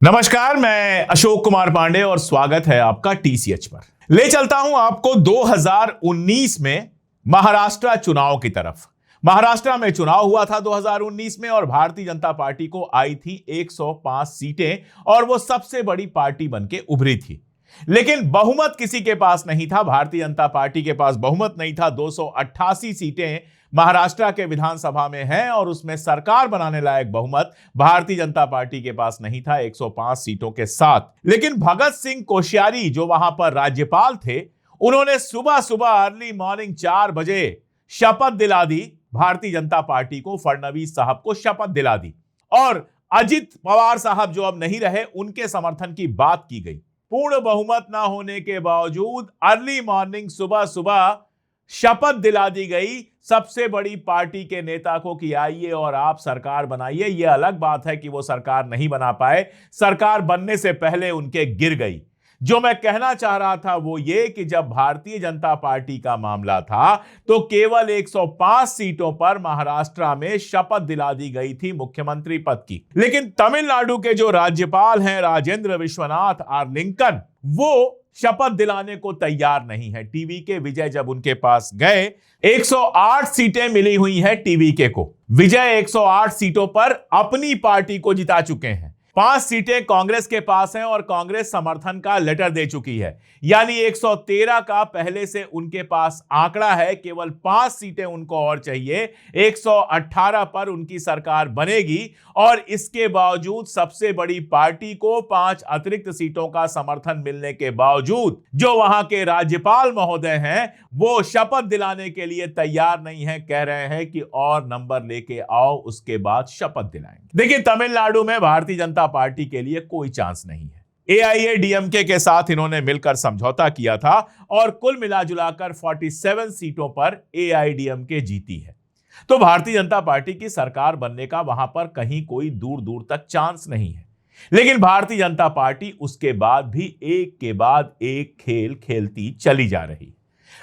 नमस्कार, मैं अशोक कुमार पांडे और स्वागत है आपका टीसीएच पर। ले चलता हूं आपको 2019 में महाराष्ट्र चुनाव की तरफ। महाराष्ट्र में चुनाव हुआ था 2019 में और भारतीय जनता पार्टी को आई थी 105 सीटें और वो सबसे बड़ी पार्टी बनके उभरी थी। लेकिन बहुमत किसी के पास नहीं था। भारतीय जनता पार्टी के पास बहुमत नहीं था। 288 सीटें महाराष्ट्र के विधानसभा में हैं और उसमें सरकार बनाने लायक बहुमत भारतीय जनता पार्टी के पास नहीं था 105 सीटों के साथ। लेकिन भगत सिंह कोश्यारी जो वहां पर राज्यपाल थे, उन्होंने सुबह सुबह अर्ली मॉर्निंग 4 बजे शपथ दिला दी भारतीय जनता पार्टी को। फडणवीस साहब को शपथ दिला दी और अजित पवार साहब जो अब नहीं रहे, उनके समर्थन की बात की गई। पूर्ण बहुमत ना होने के बावजूद अर्ली मॉर्निंग सुबह सुबह शपथ दिला दी गई सबसे बड़ी पार्टी के नेता को कि आइए और आप सरकार बनाइए। यह अलग बात है कि वो सरकार नहीं बना पाए, सरकार बनने से पहले उनके गिर गई। जो मैं कहना चाह रहा था वो ये कि जब भारतीय जनता पार्टी का मामला था तो केवल 105 सीटों पर महाराष्ट्र में शपथ दिला दी गई थी मुख्यमंत्री पद की। लेकिन तमिलनाडु के जो राज्यपाल हैं राजेंद्र विश्वनाथ आर लिंकन, वो शपथ दिलाने को तैयार नहीं है। टीवीके विजय जब उनके पास गए, 108 सीटें मिली हुई हैं टीवीके को। विजय 108 सीटों पर अपनी पार्टी को जिता चुके हैं। 5 सीटें कांग्रेस के पास हैं और कांग्रेस समर्थन का लेटर दे चुकी है, यानी 113 का पहले से उनके पास आंकड़ा है। केवल 5 सीटें उनको और चाहिए। 118 पर उनकी सरकार बनेगी और इसके बावजूद सबसे बड़ी पार्टी को 5 अतिरिक्त सीटों का समर्थन मिलने के बावजूद जो वहां के राज्यपाल महोदय हैं वो शपथ दिलाने के लिए तैयार नहीं है। कह रहे हैं कि और नंबर लेके आओ, उसके बाद शपथ दिलाएंगे। देखिए, तमिलनाडु में भारतीय जनता पार्टी के लिए कोई चांस नहीं है। एआईएडीएमके के साथ इन्होंने मिलकर समझौता किया था और कुल मिलाजुलाकर 47 सीटों पर एआईएडीएमके जीती है। तो भारतीय जनता पार्टी की सरकार बनने का वहां पर कहीं कोई दूर दूर तक चांस नहीं है। लेकिन भारतीय जनता पार्टी उसके बाद भी एक के बाद एक खेल खेलती चली जा रही।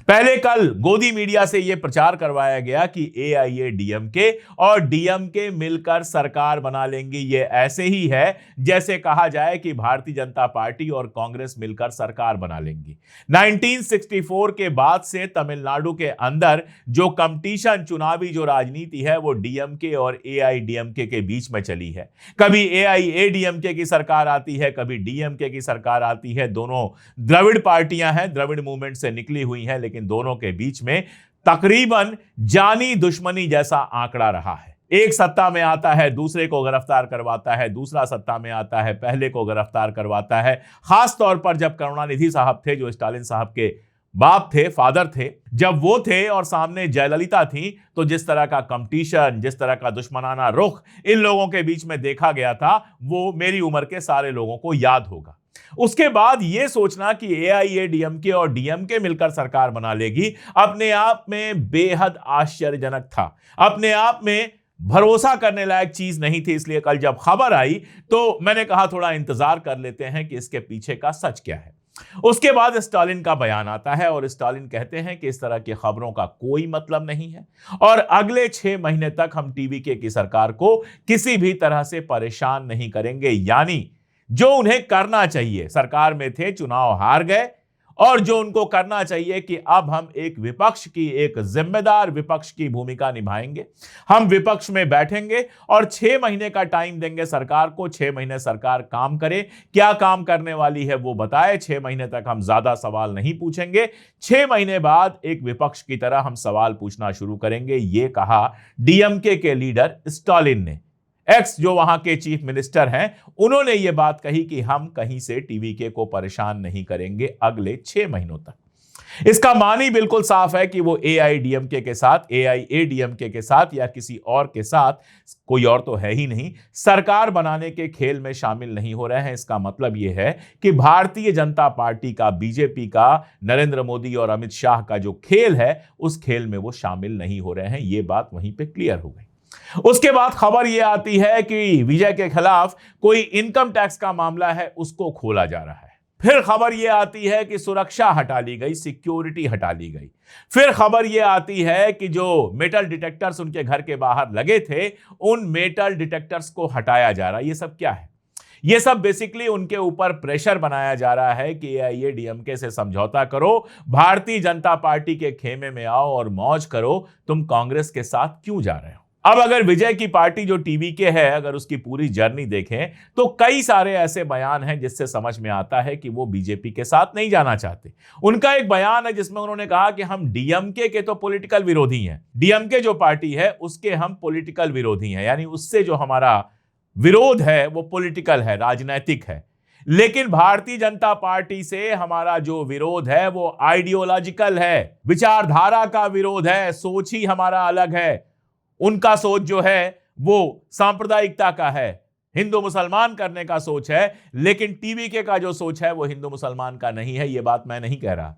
पहले कल गोदी मीडिया से यह प्रचार करवाया गया कि एआईएडीएमके और डीएमके मिलकर सरकार बना लेंगे। यह ऐसे ही है जैसे कहा जाए कि भारतीय जनता पार्टी और कांग्रेस मिलकर सरकार बना लेंगी। 1964 के बाद से तमिलनाडु के अंदर जो कंपटीशन, चुनावी जो राजनीति है, वो डीएमके और एआईडीएमके के बीच में चली है। कभी एआईएडीएमके की सरकार आती है, कभी डीएमके की सरकार आती है। दोनों द्रविड़ पार्टियां हैं, द्रविड़ मूवमेंट से निकली हुई हैं, लेकिन दोनों के बीच में तकरीबन जानी दुश्मनी जैसा आंकड़ा रहा है। एक सत्ता में आता है, दूसरे को गिरफ्तार करवाता है, दूसरा सत्ता में आता है, पहले को गिरफ्तार करवाता है। खास तौर पर जब करुणानिधि साहब थे, जो स्टालिन साहब के बाप थे, फादर थे, जब वो थे और सामने जयललिता थी, तो जिस तरह का कंपटीशन, जिस तरह का दुश्मनाना रुख इन लोगों के बीच में देखा गया था, वो मेरी उम्र के सारे लोगों को याद होगा। उसके बाद यह सोचना कि एआईएडीएमके और डीएमके मिलकर सरकार बना लेगी, अपने आप में बेहद आश्चर्यजनक था, अपने आप में भरोसा करने लायक चीज नहीं थी। इसलिए कल जब खबर आई तो मैंने कहा थोड़ा इंतजार कर लेते हैं कि इसके पीछे का सच क्या है। उसके बाद स्टालिन का बयान आता है और स्टालिन कहते हैं कि इस तरह की खबरों का कोई मतलब नहीं है और अगले 6 महीने तक हम टीवीके की सरकार को किसी भी तरह से परेशान नहीं करेंगे। यानी जो उन्हें करना चाहिए, सरकार में थे, चुनाव हार गए, और जो उनको करना चाहिए कि अब हम एक विपक्ष की, एक जिम्मेदार विपक्ष की भूमिका निभाएंगे। हम विपक्ष में बैठेंगे और 6 महीने का टाइम देंगे सरकार को। 6 महीने सरकार काम करे, क्या काम करने वाली है वो बताए। 6 महीने तक हम ज्यादा सवाल नहीं पूछेंगे। 6 महीने बाद एक विपक्ष की तरह हम सवाल पूछना शुरू करेंगे। ये कहा डीएमके के लीडर स्टालिन ने। एक्स जो वहां के चीफ मिनिस्टर हैं, उन्होंने यह बात कही कि हम कहीं से टीवीके को परेशान नहीं करेंगे अगले 6 महीनों तक। इसका मानी बिल्कुल साफ है कि वो एआईडीएमके के साथ, एआईएडीएमके के साथ या किसी और के साथ, कोई और तो है ही नहीं, सरकार बनाने के खेल में शामिल नहीं हो रहे हैं। इसका मतलब यह है कि भारतीय जनता पार्टी का, बीजेपी का, नरेंद्र मोदी और अमित शाह का जो खेल है, उस खेल में वो शामिल नहीं हो रहे हैं। ये बात वहीं पे क्लियर हो गई। उसके बाद खबर यह आती है कि विजय के खिलाफ कोई इनकम टैक्स का मामला है, उसको खोला जा रहा है। फिर खबर यह आती है कि सुरक्षा हटा ली गई, सिक्योरिटी हटा ली गई। फिर खबर यह आती है कि जो मेटल डिटेक्टर्स उनके घर के बाहर लगे थे, उन मेटल डिटेक्टर्स को हटाया जा रहा है। ये सब क्या है? ये सब बेसिकली उनके ऊपर प्रेशर बनाया जा रहा है कि एआईएडीएमके से समझौता करो, भारतीय जनता पार्टी के खेमे में आओ और मौज करो, तुम कांग्रेस के साथ क्यों जा रहे हो। अब अगर विजय की पार्टी जो टीवीके है, अगर उसकी पूरी जर्नी देखें तो कई सारे ऐसे बयान हैं जिससे समझ में आता है कि वो बीजेपी के साथ नहीं जाना चाहते। उनका एक बयान है जिसमें उन्होंने कहा कि हम डीएमके के तो पॉलिटिकल विरोधी हैं, डीएमके जो पार्टी है उसके हम पॉलिटिकल विरोधी हैं, यानी उससे जो हमारा विरोध है वो पॉलिटिकल है, राजनैतिक है। लेकिन भारतीय जनता पार्टी से हमारा जो विरोध है वो आइडियोलॉजिकल है, विचारधारा का विरोध है, सोच ही हमारा अलग है। उनका सोच जो है वो सांप्रदायिकता का है, हिंदू मुसलमान करने का सोच है, लेकिन टीवीके का जो सोच है वो हिंदू मुसलमान का नहीं है। ये बात मैं नहीं कह रहा,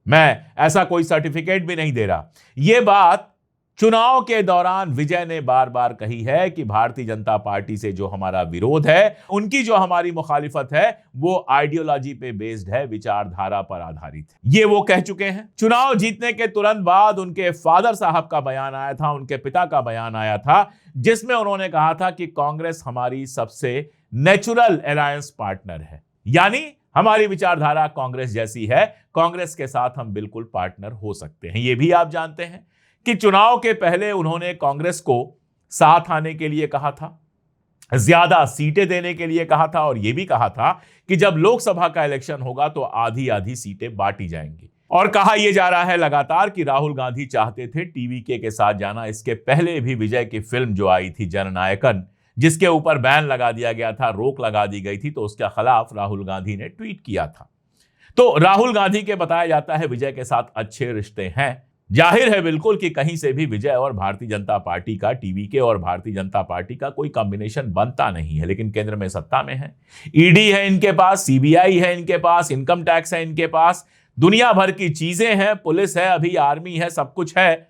मैं ऐसा कोई सर्टिफिकेट भी नहीं दे रहा। ये बात चुनाव के दौरान विजय ने बार बार कही है कि भारतीय जनता पार्टी से जो हमारा विरोध है, उनकी जो हमारी मुखालिफत है वो आइडियोलॉजी पे बेस्ड है, विचारधारा पर आधारित है। ये वो कह चुके हैं। चुनाव जीतने के तुरंत बाद उनके फादर साहब का बयान आया था, उनके पिता का बयान आया था, जिसमें उन्होंने कहा था कि कांग्रेस हमारी सबसे नेचुरल अलायंस पार्टनर है, यानी हमारी विचारधारा कांग्रेस जैसी है, कांग्रेस के साथ हम बिल्कुल पार्टनर हो सकते हैं। ये भी आप जानते हैं कि चुनाव के पहले उन्होंने कांग्रेस को साथ आने के लिए कहा था, ज्यादा सीटें देने के लिए कहा था, और यह भी कहा था कि जब लोकसभा का इलेक्शन होगा तो आधी आधी सीटें बांटी जाएंगी। और कहा यह जा रहा है लगातार कि राहुल गांधी चाहते थे टीवीके के साथ जाना। इसके पहले भी विजय की फिल्म जो आई थी जननायकन, जिसके ऊपर बैन लगा दिया गया था, रोक लगा दी गई थी, तो उसके खिलाफ राहुल गांधी ने ट्वीट किया था। तो राहुल गांधी के बताया जाता है विजय के साथ अच्छे रिश्ते हैं। जाहिर है बिल्कुल कि कहीं से भी विजय और भारतीय जनता पार्टी का, टीवीके और भारतीय जनता पार्टी का कोई कॉम्बिनेशन बनता नहीं है, लेकिन केंद्र में सत्ता में है, ईडी है इनके पास, सीबीआई है इनके पास, इनकम टैक्स है इनके पास, दुनिया भर की चीजें हैं, पुलिस है, अभी आर्मी है, सब कुछ है।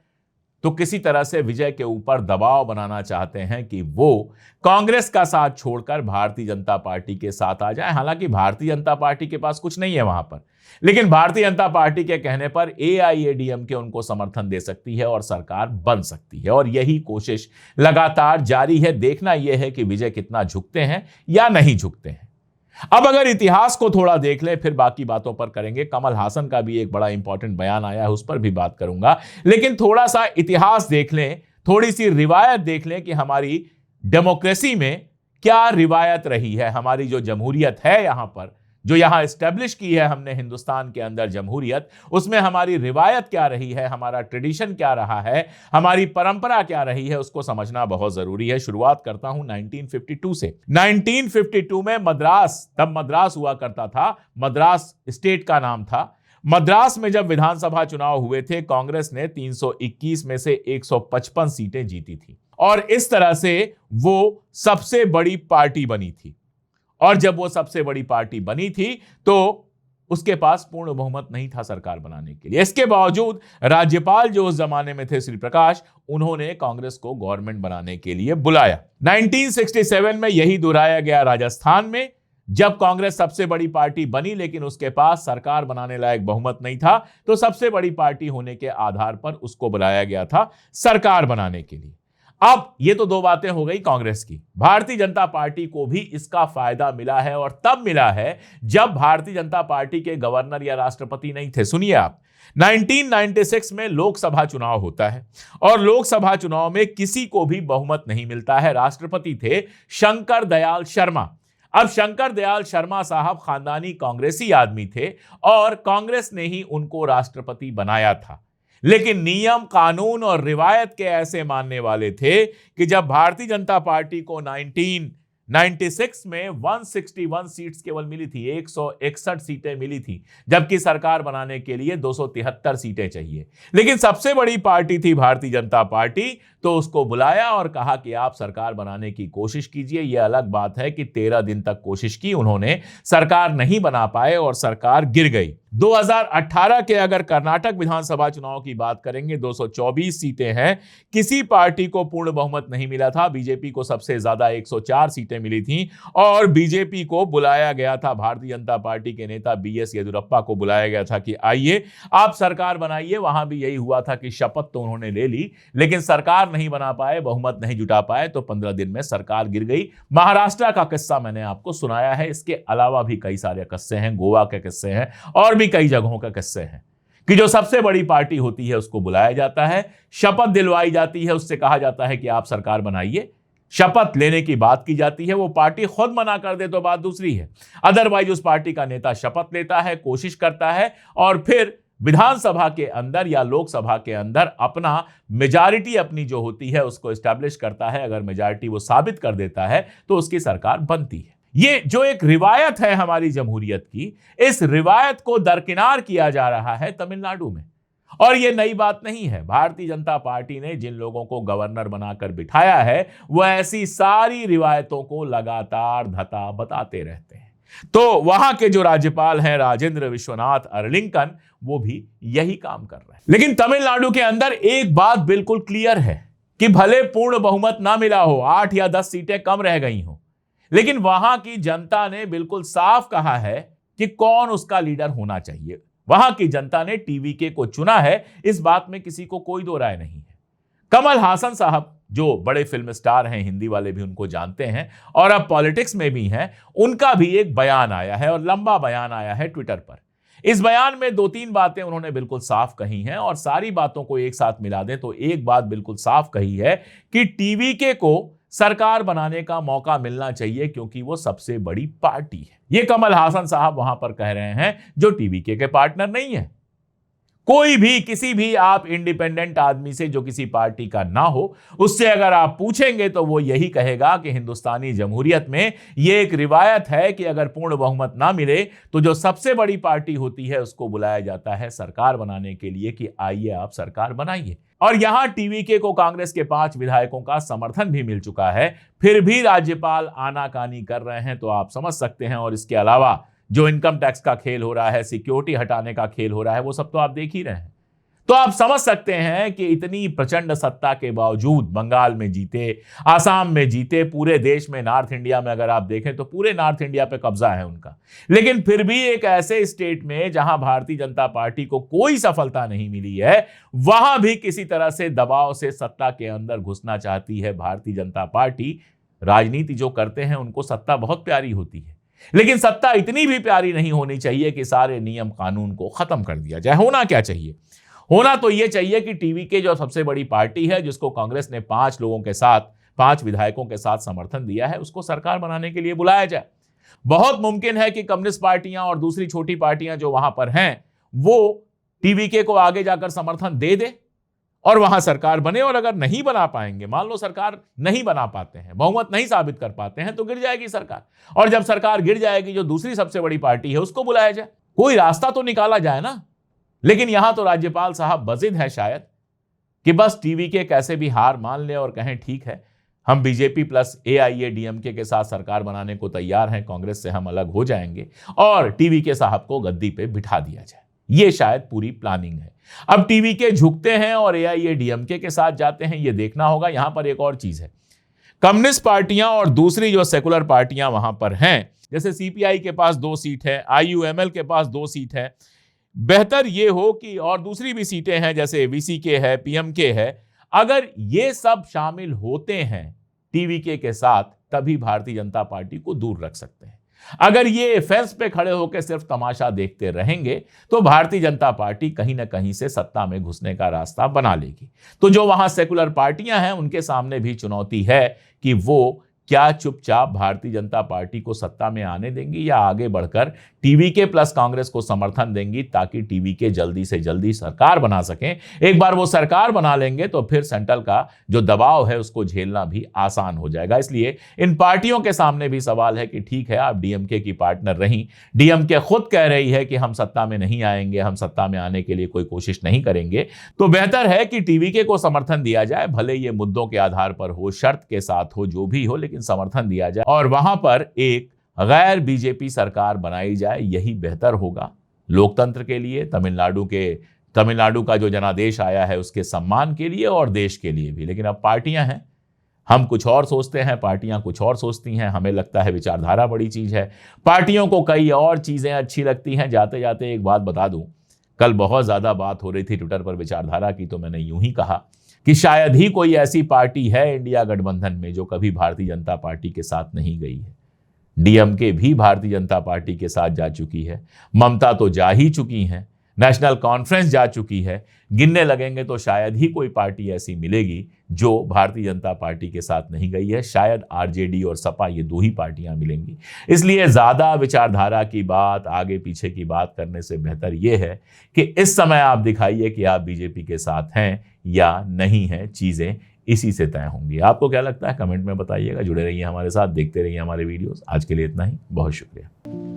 तो किसी तरह से विजय के ऊपर दबाव बनाना चाहते हैं कि वो कांग्रेस का साथ छोड़कर भारतीय जनता पार्टी के साथ आ जाए। हालांकि भारतीय जनता पार्टी के पास कुछ नहीं है वहां पर, लेकिन भारतीय जनता पार्टी के कहने पर एआईएडीएमके उनको समर्थन दे सकती है और सरकार बन सकती है, और यही कोशिश लगातार जारी है। देखना यह है कि विजय कितना झुकते हैं या नहीं झुकते हैं। अब अगर इतिहास को थोड़ा देख ले, फिर बाकी बातों पर करेंगे। कमल हासन का भी एक बड़ा इंपॉर्टेंट बयान आया है, उस पर भी बात करूंगा, लेकिन थोड़ा सा इतिहास देख लें, थोड़ी सी रिवायत देख लें कि हमारी डेमोक्रेसी में क्या रिवायत रही है। हमारी जो जमहूरियत है यहां पर, जो यहां एस्टेब्लिश की है हमने हिंदुस्तान के अंदर जमहूरियत, उसमें हमारी रिवायत क्या रही है, हमारा ट्रेडिशन क्या रहा है, हमारी परंपरा क्या रही है, उसको समझना बहुत जरूरी है। शुरुआत करता हूं 1952 से। 1952 में मद्रास, तब मद्रास हुआ करता था, मद्रास स्टेट का नाम था। मद्रास में जब विधानसभा चुनाव हुए थे, कांग्रेस ने 321 में से 155 सीटें जीती थी, और इस तरह से वो सबसे बड़ी पार्टी बनी थी। और जब वो सबसे बड़ी पार्टी बनी थी तो उसके पास पूर्ण बहुमत नहीं था सरकार बनाने के लिए। इसके बावजूद राज्यपाल जो उस जमाने में थे, श्री प्रकाश, उन्होंने कांग्रेस को गवर्नमेंट बनाने के लिए बुलाया। 1967 में यही दोहराया गया राजस्थान में, जब कांग्रेस सबसे बड़ी पार्टी बनी लेकिन उसके पास सरकार बनाने लायक बहुमत नहीं था, तो सबसे बड़ी पार्टी होने के आधार पर उसको बुलाया गया था सरकार बनाने के लिए। अब ये तो दो बातें हो गई कांग्रेस की। भारतीय जनता पार्टी को भी इसका फायदा मिला है, और तब मिला है जब भारतीय जनता पार्टी के गवर्नर या राष्ट्रपति नहीं थे। सुनिए आप, 1996 में लोकसभा चुनाव होता है, और लोकसभा चुनाव में किसी को भी बहुमत नहीं मिलता है। राष्ट्रपति थे शंकर दयाल शर्मा। अब शंकर दयाल शर्मा साहब खानदानी कांग्रेसी आदमी थे, और कांग्रेस ने ही उनको राष्ट्रपति बनाया था। लेकिन नियम, कानून और रिवायत के ऐसे मानने वाले थे कि जब भारतीय जनता पार्टी को 1996 में 161 सीट्स केवल मिली थी, 161 सीटें मिली थी, जबकि सरकार बनाने के लिए 273 सीटें चाहिए। लेकिन सबसे बड़ी पार्टी थी भारतीय जनता पार्टी, तो उसको बुलाया और कहा कि आप सरकार बनाने की कोशिश कीजिए। यह अलग बात है कि 13 दिन तक कोशिश की उन्होंने, सरकार नहीं बना पाए और सरकार गिर गई। 2018 के अगर कर्नाटक विधानसभा चुनाव की बात करेंगे, 224 सीटें हैं। किसी पार्टी को पूर्ण बहुमत नहीं मिला था। बीजेपी को सबसे ज्यादा 104 सीटें मिली थी, और बीजेपी को बुलाया गया था, भारतीय जनता पार्टी के नेता बीएस येदियुरप्पा को बुलाया गया था कि आइए आप सरकार बनाइए। वहां भी यही हुआ था कि शपथ तो उन्होंने ले ली, लेकिन सरकार सरकार नहीं बना पाए, बहुमत नहीं जुटा पाए, तो 15 दिन में सरकार गिर गई। महाराष्ट्र का किस्सा मैंने आपको सुनाया है, इसके अलावा भी कई सारे किस्से हैं, गोवा के किस्से हैं और भी कई जगहों के किस्से हैं कि जो सबसे बड़ी पार्टी होती है उसको बुलाया जाता है, शपथ दिलवाई जाती है, उससे कहा जाता है कि आप सरकार बनाइए, शपथ लेने की बात की जाती है। वो पार्टी खुद मना कर दे तो बात दूसरी है, अदरवाइज उस पार्टी का नेता शपथ लेता है, कोशिश करता है और फिर विधानसभा के अंदर या लोकसभा के अंदर अपना मेजॉरिटी अपनी जो होती है उसको एस्टैब्लिश करता है। अगर मेजॉरिटी वो साबित कर देता है तो उसकी सरकार बनती है। ये जो एक रिवायत है हमारी जमहूरियत की, इस रिवायत को दरकिनार किया जा रहा है तमिलनाडु में। और ये नई बात नहीं है। भारतीय जनता पार्टी ने जिन लोगों को गवर्नर बनाकर बिठाया है वो ऐसी सारी रिवायतों को लगातार धता बताते रहते हैं। तो वहां के जो राज्यपाल हैं राजेंद्र विश्वनाथ अरलिंकन, वो भी यही काम कर रहे हैं। लेकिन तमिलनाडु के अंदर एक बात बिल्कुल क्लियर है कि भले पूर्ण बहुमत ना मिला हो, 8 या 10 सीटें कम रह गई हो, लेकिन वहां की जनता ने बिल्कुल साफ कहा है कि कौन उसका लीडर होना चाहिए। वहां की जनता ने टीवीके को चुना है, इस बात में किसी को कोई दो राय नहीं है। कमल हासन साहब जो बड़े फिल्म स्टार हैं, हिंदी वाले भी उनको जानते हैं और अब पॉलिटिक्स में भी हैं, उनका भी एक बयान आया है और लंबा बयान आया है ट्विटर पर। इस बयान में 2-3 बातें उन्होंने बिल्कुल साफ कही हैं और सारी बातों को एक साथ मिला दें तो एक बात बिल्कुल साफ कही है कि टीवीके को सरकार बनाने का मौका मिलना चाहिए क्योंकि वो सबसे बड़ी पार्टी है। ये कमल हासन साहब वहां पर कह रहे हैं जो टीवीके के पार्टनर नहीं है। कोई भी किसी भी आप इंडिपेंडेंट आदमी से जो किसी पार्टी का ना हो, उससे अगर आप पूछेंगे तो वो यही कहेगा कि हिंदुस्तानी जमहूरियत में ये एक रिवायत है कि अगर पूर्ण बहुमत ना मिले तो जो सबसे बड़ी पार्टी होती है उसको बुलाया जाता है सरकार बनाने के लिए कि आइए आप सरकार बनाइए। और यहां टीवीके को कांग्रेस के 5 विधायकों का समर्थन भी मिल चुका है, फिर भी राज्यपाल आनाकानी कर रहे हैं तो आप समझ सकते हैं। और इसके अलावा जो इनकम टैक्स का खेल हो रहा है, सिक्योरिटी हटाने का खेल हो रहा है, वो सब तो आप देख ही रहे हैं। तो आप समझ सकते हैं कि इतनी प्रचंड सत्ता के बावजूद बंगाल में जीते, आसाम में जीते, पूरे देश में, नॉर्थ इंडिया में अगर आप देखें तो पूरे नॉर्थ इंडिया पे कब्जा है उनका, लेकिन फिर भी एक ऐसे स्टेट में जहां भारतीय जनता पार्टी को कोई सफलता नहीं मिली है, वहां भी किसी तरह से दबाव से सत्ता के अंदर घुसना चाहती है भारतीय जनता पार्टी। राजनीति जो करते हैं उनको सत्ता बहुत प्यारी होती है, लेकिन सत्ता इतनी भी प्यारी नहीं होनी चाहिए कि सारे नियम कानून को खत्म कर दिया जाए। होना क्या चाहिए? होना तो यह चाहिए कि टीवीके जो सबसे बड़ी पार्टी है, जिसको कांग्रेस ने 5 लोगों के साथ, 5 विधायकों के साथ समर्थन दिया है, उसको सरकार बनाने के लिए बुलाया जाए। बहुत मुमकिन है कि कम्युनिस्ट पार्टियां और दूसरी छोटी पार्टियां जो वहां पर हैं वो टीवीके को आगे जाकर समर्थन दे दे और वहां सरकार बने। और अगर नहीं बना पाएंगे, मान लो सरकार नहीं बना पाते हैं, बहुमत नहीं साबित कर पाते हैं, तो गिर जाएगी सरकार। और जब सरकार गिर जाएगी, जो दूसरी सबसे बड़ी पार्टी है उसको बुलाया जाए, कोई रास्ता तो निकाला जाए ना। लेकिन यहां तो राज्यपाल साहब बजिद है शायद कि बस टीवीके कैसे भी हार मान ले और कहें ठीक है, हम बीजेपी प्लस AIADMK के साथ सरकार बनाने को तैयार हैं, कांग्रेस से हम अलग हो जाएंगे और टीवीके साहब को गद्दी पे बिठा दिया जाए। ये शायद पूरी प्लानिंग है। अब टीवीके झुकते हैं और AIADMK के साथ जाते हैं, ये देखना होगा। यहां पर एक और चीज है, कम्युनिस्ट पार्टियां और दूसरी जो सेकुलर पार्टियां वहां पर हैं, जैसे CPI के पास 2 सीट है, IUML के पास 2 सीट है, बेहतर ये हो कि और दूसरी भी सीटें हैं जैसे VCK है, PMK है, अगर ये सब शामिल होते हैं टीवीके के साथ तभी भारतीय जनता पार्टी को दूर रख सकते हैं। अगर ये फेंस पे खड़े होकर सिर्फ तमाशा देखते रहेंगे तो भारतीय जनता पार्टी कहीं ना कहीं से सत्ता में घुसने का रास्ता बना लेगी। तो जो वहां सेकुलर पार्टियां हैं उनके सामने भी चुनौती है कि वो क्या चुपचाप भारतीय जनता पार्टी को सत्ता में आने देंगी या आगे बढ़कर टीवीके प्लस कांग्रेस को समर्थन देंगी ताकि टीवीके जल्दी से जल्दी सरकार बना सकें। एक बार वो सरकार बना लेंगे तो फिर सेंट्रल का जो दबाव है उसको झेलना भी आसान हो जाएगा। इसलिए इन पार्टियों के सामने भी सवाल है कि ठीक है, आप DMK की पार्टनर रहीं, DMK खुद कह रही है कि हम सत्ता में नहीं आएंगे, हम सत्ता में आने के लिए कोई कोशिश नहीं करेंगे, तो बेहतर है कि टीवीके को समर्थन दिया जाए, भले ये मुद्दों के आधार पर हो, शर्त के साथ हो, जो भी हो, लेकिन समर्थन दिया जाए और वहां पर एक गैर बीजेपी सरकार बनाई जाए। यही बेहतर होगा लोकतंत्र के लिए, तमिलनाडु का जो जनादेश आया है उसके सम्मान के लिए और देश के लिए भी। लेकिन अब पार्टियां हैं, हम कुछ और सोचते हैं, पार्टियां कुछ और सोचती हैं। हमें लगता है विचारधारा बड़ी चीज है, पार्टियों को कई और चीजें अच्छी लगती हैं। जाते जाते एक बात बता दूं, कल बहुत ज्यादा बात हो रही थी ट्विटर पर विचारधारा की, तो मैंने यूं ही कहा कि शायद ही कोई ऐसी पार्टी है इंडिया गठबंधन में जो कभी भारतीय जनता पार्टी के साथ नहीं गई है। डीएमके भी भारतीय जनता पार्टी के साथ जा चुकी है, ममता तो जा ही चुकी हैं, नेशनल कॉन्फ्रेंस जा चुकी है। गिनने लगेंगे तो शायद ही कोई पार्टी ऐसी मिलेगी जो भारतीय जनता पार्टी के साथ नहीं गई है। शायद आरजेडी और सपा, ये दो ही पार्टियां मिलेंगी। इसलिए ज्यादा विचारधारा की बात, आगे पीछे की बात करने से बेहतर यह है कि इस समय आप दिखाइए कि आप बीजेपी के साथ हैं या नहीं हैं। चीजें इसी से तय होंगी। आपको क्या लगता है, कमेंट में बताइएगा। जुड़े रहिए हमारे साथ, देखते रहिए हमारे वीडियोस। आज के लिए इतना ही, बहुत शुक्रिया।